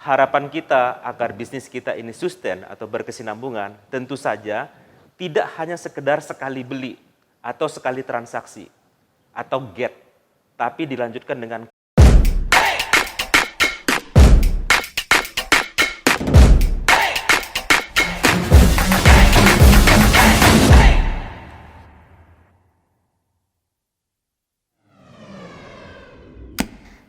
harapan kita agar bisnis kita ini sustain atau berkesinambungan, tentu saja tidak hanya sekedar sekali beli atau sekali transaksi atau get, tapi dilanjutkan dengan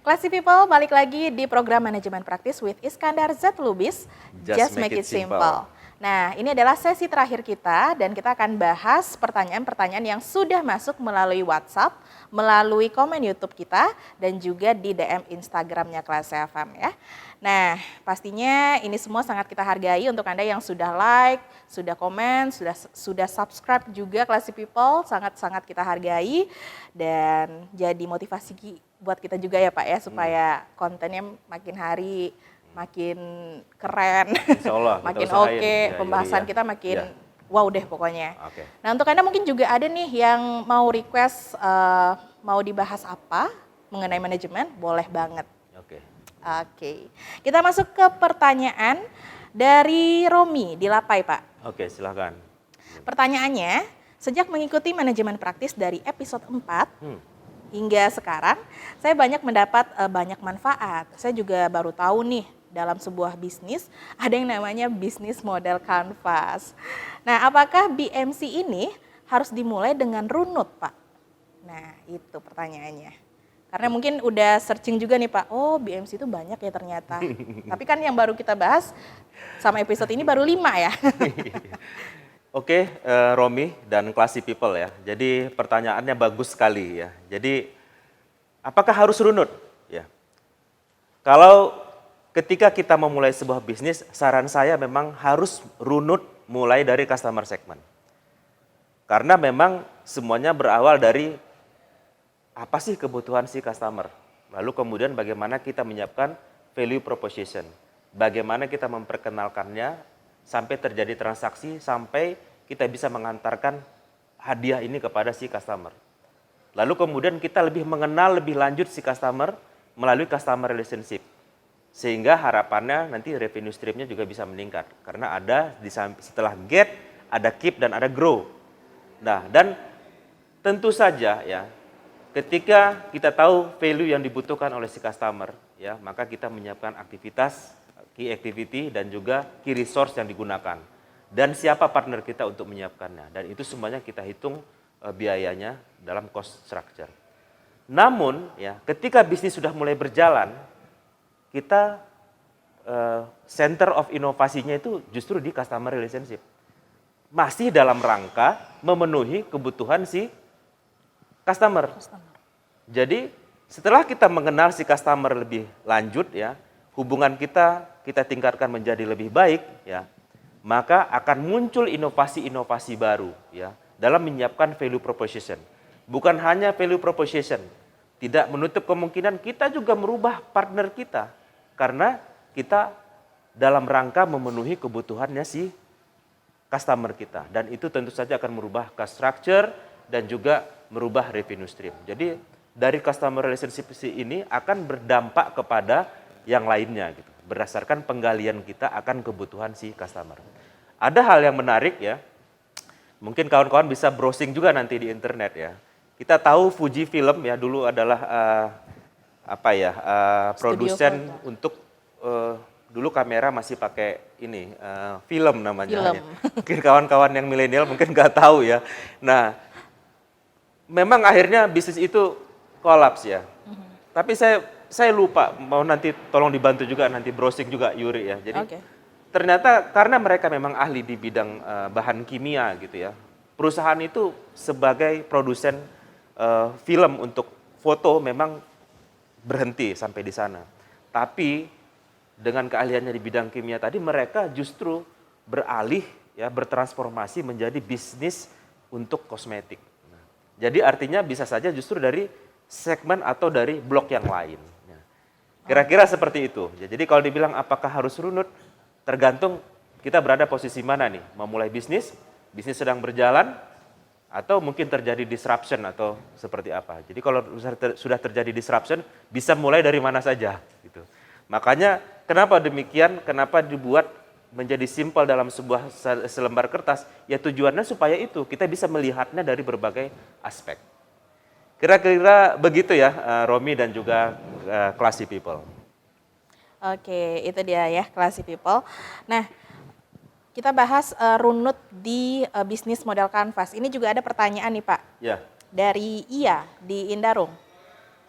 Classy People, balik lagi di program Manajemen Praktis with Iskandar Z. Lubis, Just Make It Simple. Nah, ini adalah sesi terakhir kita dan kita akan bahas pertanyaan-pertanyaan yang sudah masuk melalui WhatsApp, melalui komen YouTube kita, dan juga di DM Instagramnya Classy FM ya. Nah, pastinya ini semua sangat kita hargai untuk Anda yang sudah like, sudah komen, sudah subscribe juga Classy People, sangat-sangat kita hargai dan jadi motivasi buat kita juga ya Pak ya, supaya kontennya makin hari makin keren, makin oke, pembahasan kita makin wow deh pokoknya. Okay. Nah untuk Anda mungkin juga ada nih yang mau request mau dibahas apa mengenai manajemen, boleh banget. Oke. Kita masuk ke pertanyaan dari Romi di Lapai Pak. Oke, silakan. Pertanyaannya, sejak mengikuti manajemen praktis dari episode 4, hingga sekarang, saya banyak mendapat banyak manfaat. Saya juga baru tahu nih, dalam sebuah bisnis ada yang namanya bisnis model kanvas. Nah, apakah BMC ini harus dimulai dengan runut, Pak? Nah, itu pertanyaannya. Karena mungkin udah searching juga nih, Pak. Oh, BMC itu banyak ya ternyata. Tapi kan yang baru kita bahas sama episode ini baru 5 ya. Oke, Romi dan Classy People ya. Jadi pertanyaannya bagus sekali ya. Jadi apakah harus runut? Ya. Kalau ketika kita memulai sebuah bisnis, saran saya memang harus runut mulai dari customer segment. Karena memang semuanya berawal dari apa sih kebutuhan si customer. Lalu kemudian bagaimana kita menyiapkan value proposition. Bagaimana kita memperkenalkannya sampai terjadi transaksi, sampai kita bisa mengantarkan hadiah ini kepada si customer. Lalu kemudian kita lebih mengenal lebih lanjut si customer melalui customer relationship. Sehingga harapannya nanti revenue stream-nya juga bisa meningkat. Karena ada setelah get, ada keep dan ada grow. Nah, dan tentu saja ya, ketika kita tahu value yang dibutuhkan oleh si customer, ya, maka kita menyiapkan aktivitas, key activity dan juga key resource yang digunakan. Dan siapa partner kita untuk menyiapkannya. Dan itu semuanya kita hitung biayanya dalam cost structure. Namun, ya, ketika bisnis sudah mulai berjalan, kita center of inovasinya itu justru di customer relationship. Masih dalam rangka memenuhi kebutuhan si customer. Jadi setelah kita mengenal si customer lebih lanjut ya, hubungan kita tingkatkan menjadi lebih baik ya, maka akan muncul inovasi-inovasi baru ya dalam menyiapkan value proposition. Bukan hanya value proposition, tidak menutup kemungkinan kita juga merubah partner kita karena kita dalam rangka memenuhi kebutuhannya si customer kita, dan itu tentu saja akan merubah cost structure dan juga merubah revenue stream. Jadi dari customer relationship ini akan berdampak kepada yang lainnya gitu, berdasarkan penggalian kita akan kebutuhan si customer. Ada hal yang menarik ya, mungkin kawan-kawan bisa browsing juga nanti di internet ya. Kita tahu Fuji Film ya dulu adalah produsen untuk dulu kamera masih pakai ini film namanya. Ya. Mungkin kawan-kawan yang milenial mungkin nggak tahu ya. Nah, memang akhirnya bisnis itu kolaps ya. Tapi saya lupa, mau nanti tolong dibantu juga nanti browsing juga Yuri ya. Jadi ternyata karena mereka memang ahli di bidang bahan kimia gitu ya. Perusahaan itu sebagai produsen film untuk foto memang berhenti sampai di sana. Tapi dengan keahliannya di bidang kimia tadi, mereka justru beralih ya, bertransformasi menjadi bisnis untuk kosmetik. Nah, jadi artinya bisa saja justru dari segmen atau dari blok yang lain. Kira-kira seperti itu. Jadi kalau dibilang apakah harus runut, tergantung kita berada posisi mana nih. Memulai bisnis sedang berjalan, atau mungkin terjadi disruption atau seperti apa. Jadi kalau sudah terjadi disruption, bisa mulai dari mana saja. Gitu. Makanya Kenapa demikian? Kenapa dibuat menjadi simpel dalam sebuah selembar kertas? Ya tujuannya supaya itu kita bisa melihatnya dari berbagai aspek. Kira-kira begitu ya, Romi dan juga Classy People. Oke, itu dia ya, Classy People. Nah, kita bahas runut di bisnis model kanvas. Ini juga ada pertanyaan nih Pak. Ya. Dari Iya di Indarung.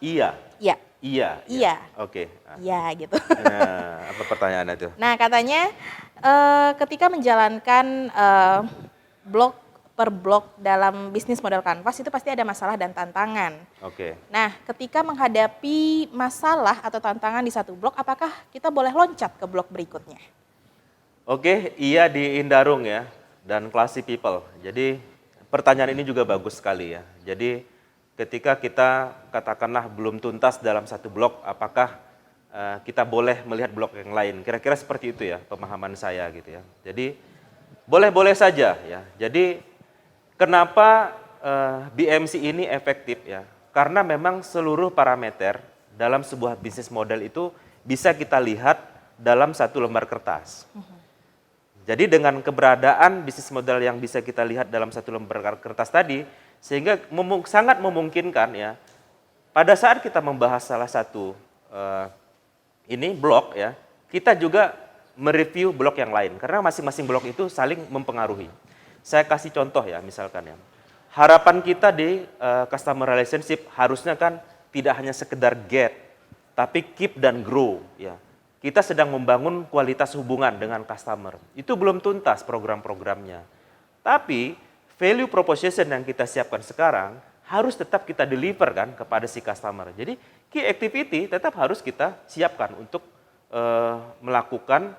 Iya. Iya. Iya. Iya. Oke. Iya gitu. Nah, apa pertanyaannya tuh? Nah katanya ketika menjalankan blok per blok dalam bisnis model kanvas itu pasti ada masalah dan tantangan. Oke. Nah ketika menghadapi masalah atau tantangan di satu blok, apakah kita boleh loncat ke blok berikutnya? Oke, Iya di Indarung ya, dan Classy People. Jadi pertanyaan ini juga bagus sekali ya. Jadi ketika kita katakanlah belum tuntas dalam satu blok, apakah kita boleh melihat blok yang lain? Kira-kira seperti itu ya pemahaman saya gitu ya. Jadi boleh-boleh saja ya. Jadi kenapa BMC ini efektif ya? Karena memang seluruh parameter dalam sebuah bisnis model itu bisa kita lihat dalam satu lembar kertas. Jadi dengan keberadaan bisnis model yang bisa kita lihat dalam satu lembar kertas tadi, sehingga sangat memungkinkan ya, pada saat kita membahas salah satu ini blok ya, kita juga mereview blok yang lain, karena masing-masing blok itu saling mempengaruhi. Saya kasih contoh ya, misalkan ya, harapan kita di customer relationship harusnya kan tidak hanya sekedar get, tapi keep dan grow ya. Kita sedang membangun kualitas hubungan dengan customer. Itu belum tuntas program-programnya. Tapi value proposition yang kita siapkan sekarang harus tetap kita deliver kan kepada si customer. Jadi key activity tetap harus kita siapkan untuk melakukan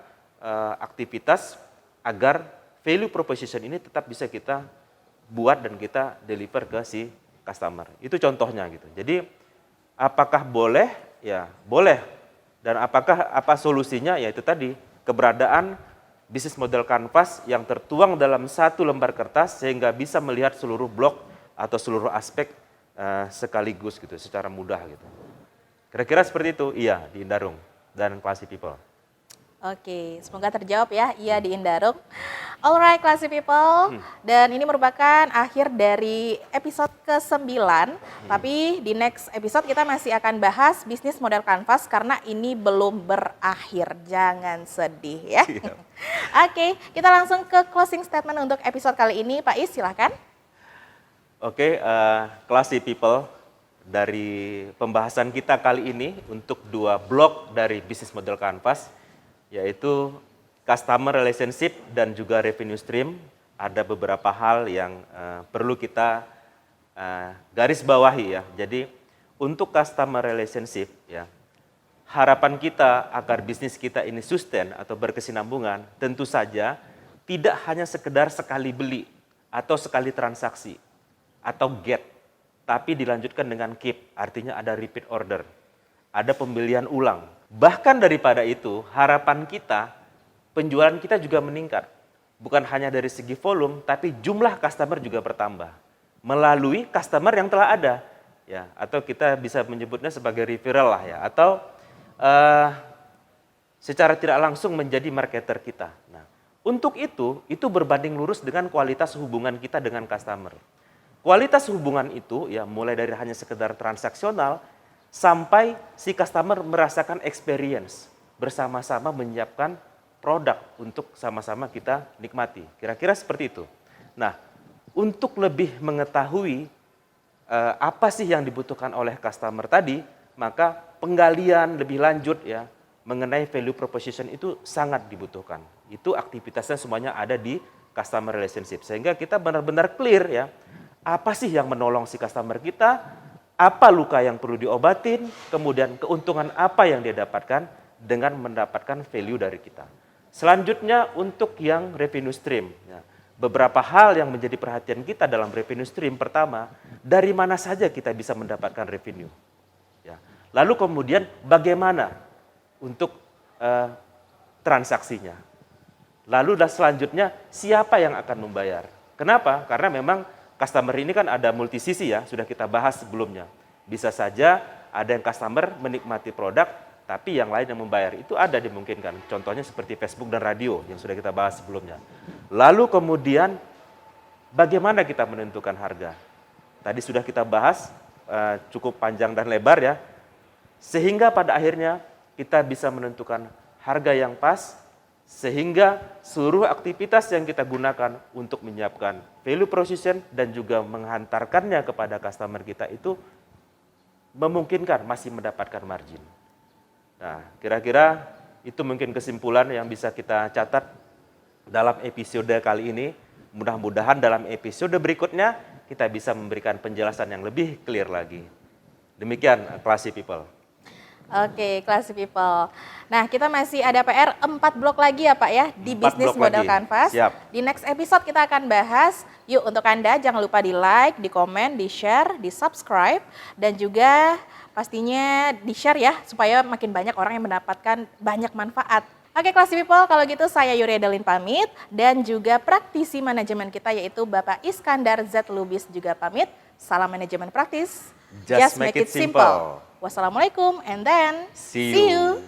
aktivitas agar value proposition ini tetap bisa kita buat dan kita deliver ke si customer. Itu contohnya gitu. Jadi apakah boleh? Ya boleh. Dan apa solusinya? Ya itu tadi, keberadaan bisnis model kanvas yang tertuang dalam satu lembar kertas sehingga bisa melihat seluruh blok atau seluruh aspek sekaligus gitu, secara mudah gitu. Kira-kira seperti itu, Iya di Indarung dan Classy People. Oke, semoga terjawab ya, Iya di Indarung. Alright, Classy People. Dan ini merupakan akhir dari episode ke-9. Tapi di next episode kita masih akan bahas bisnis model kanvas karena ini belum berakhir. Jangan sedih ya. Oke, kita langsung ke closing statement untuk episode kali ini. Pak Is, silakan. Oke, Classy People. Dari pembahasan kita kali ini untuk 2 blok dari bisnis model kanvas, yaitu customer relationship dan juga revenue stream. Ada beberapa hal yang perlu kita garis bawahi ya. Jadi untuk customer relationship ya, harapan kita agar bisnis kita ini sustain atau berkesinambungan tentu saja tidak hanya sekedar sekali beli atau sekali transaksi atau get, tapi dilanjutkan dengan keep, artinya ada repeat order, ada pembelian ulang. Bahkan daripada itu, harapan kita, penjualan kita juga meningkat. Bukan hanya dari segi volume, tapi jumlah customer juga bertambah. Melalui customer yang telah ada. Ya, atau kita bisa menyebutnya sebagai referral lah ya. Atau secara tidak langsung menjadi marketer kita. Nah, untuk itu berbanding lurus dengan kualitas hubungan kita dengan customer. Kualitas hubungan itu ya mulai dari hanya sekedar transaksional, sampai si customer merasakan experience, bersama-sama menyiapkan produk untuk sama-sama kita nikmati. Kira-kira seperti itu. Nah, untuk lebih mengetahui apa sih yang dibutuhkan oleh customer tadi, maka penggalian lebih lanjut ya mengenai value proposition itu sangat dibutuhkan. Itu aktivitasnya semuanya ada di customer relationship. Sehingga kita benar-benar clear ya, apa sih yang menolong si customer kita, apa luka yang perlu diobatin, kemudian keuntungan apa yang dia dapatkan dengan mendapatkan value dari kita. Selanjutnya untuk yang revenue stream. Ya, beberapa hal yang menjadi perhatian kita dalam revenue stream. Pertama, dari mana saja kita bisa mendapatkan revenue. Ya. Lalu kemudian bagaimana untuk transaksinya. Lalu dan selanjutnya siapa yang akan membayar. Kenapa? Karena memang customer ini kan ada multisisi ya, sudah kita bahas sebelumnya. Bisa saja ada yang customer menikmati produk tapi yang lain yang membayar. Itu ada dimungkinkan. Contohnya seperti Facebook dan radio yang sudah kita bahas sebelumnya. Lalu kemudian bagaimana kita menentukan harga? Tadi sudah kita bahas cukup panjang dan lebar ya. Sehingga pada akhirnya kita bisa menentukan harga yang pas, sehingga seluruh aktivitas yang kita gunakan untuk menyiapkan value proposition dan juga menghantarkannya kepada customer kita itu memungkinkan masih mendapatkan margin. Nah, kira-kira itu mungkin kesimpulan yang bisa kita catat dalam episode kali ini. Mudah-mudahan dalam episode berikutnya kita bisa memberikan penjelasan yang lebih clear lagi. Demikian Classy People. Oke, Classy People. Nah, kita masih ada PR 4 blok lagi ya Pak ya di 4 bisnis blok modal lagi. kanvas. Siap. Di next episode kita akan bahas, yuk untuk Anda jangan lupa di like, di komen, di share, di subscribe, dan juga pastinya di share ya supaya makin banyak orang yang mendapatkan banyak manfaat. Oke Classy People, kalau gitu saya Yuri Adeline pamit dan juga praktisi manajemen kita yaitu Bapak Iskandar Z. Lubis juga pamit. Salam manajemen praktis. Just make it simple. Wassalamualaikum and then See you.